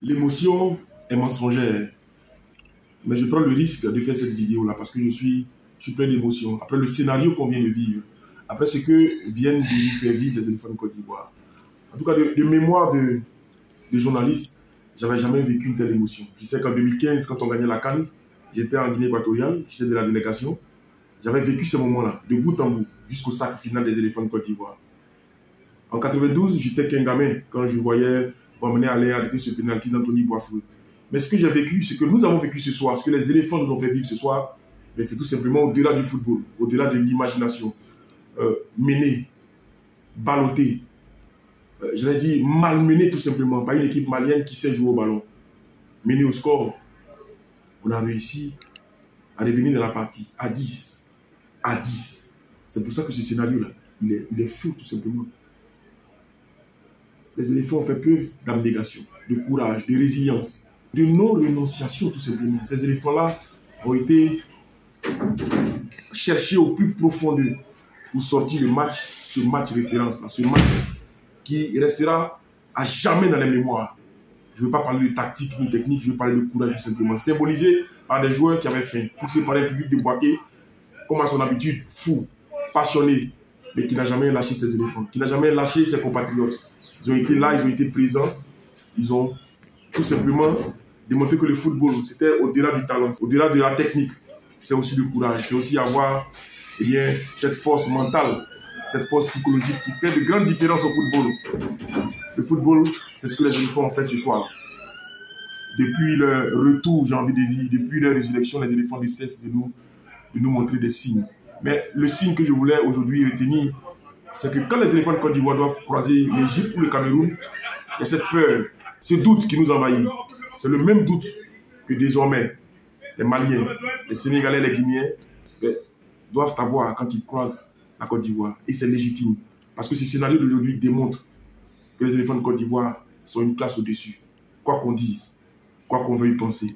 L'émotion est mensongère, mais je prends le risque de faire cette vidéo-là parce que je suis plein d'émotions. Après le scénario qu'on vient de vivre, après ce que viennent de nous faire vivre les éléphants de Côte d'Ivoire. En tout cas, de mémoire de journaliste, j'avais jamais vécu une telle émotion. Je sais qu'en 2015, quand on gagnait la CAN, j'étais en Guinée équatoriale, j'étais de la délégation. J'avais vécu ce moment-là, de bout en bout, jusqu'au sac final des éléphants de Côte d'Ivoire. En 92, j'étais qu'un gamin quand je voyais m'emmener à l'air arrêter ce pénalty d'Anthony Boisfeu. Mais ce que j'ai vécu, ce que nous avons vécu ce soir, ce que les éléphants nous ont fait vivre ce soir, c'est tout simplement au-delà du football, au-delà de l'imagination. Mener, balloter, je l'ai dit, malmener tout simplement par une équipe malienne qui sait jouer au ballon. Mener au score, on a réussi à revenir dans la partie à 10. À 10. C'est pour ça que ce scénario-là, il est fou tout simplement. Les éléphants ont fait preuve d'abnégation, de courage, de résilience, de non-renonciation tout simplement. Ces éléphants-là ont été cherchés au plus profond d'eux pour sortir le match, ce match référence, ce match qui restera à jamais dans les mémoires. Je ne veux pas parler de tactique ni technique, je veux parler de courage tout simplement. Symbolisé par des joueurs qui avaient faim, poussé par un public de Boaké, comme à son habitude, fou, passionné, mais qui n'a jamais lâché ses éléphants, qui n'a jamais lâché ses compatriotes. Ils ont été là, ils ont été présents, ils ont tout simplement démontré que le football, c'était au-delà du talent, au-delà de la technique, c'est aussi du courage, c'est aussi avoir cette force mentale, cette force psychologique qui fait de grandes différences au football. Le football, c'est ce que les éléphants ont fait ce soir. Depuis leur retour, j'ai envie de dire, depuis leur résurrection, les éléphants ne cessent de nous montrer des signes. Mais le signe que je voulais aujourd'hui retenir, c'est que quand les éléphants de Côte d'Ivoire doivent croiser l'Égypte ou le Cameroun, il y a cette peur, ce doute qui nous envahit. C'est le même doute que désormais les Maliens, les Sénégalais, les Guinéens doivent avoir quand ils croisent la Côte d'Ivoire. Et c'est légitime. Parce que ce scénario d'aujourd'hui démontre que les éléphants de Côte d'Ivoire sont une classe au-dessus. Quoi qu'on dise, quoi qu'on veuille penser.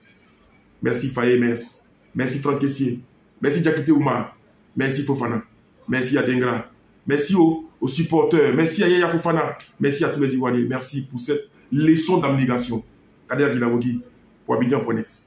Merci Faye Mers, merci Franck Kessié, merci Diakité Oumar, merci Fofana, merci Adengra, merci aux supporters, merci à Yaya Fofana, merci à tous les Ivoiriens, merci pour cette leçon d'abnégation. Kader Guilavogi, pour Abidjan.net.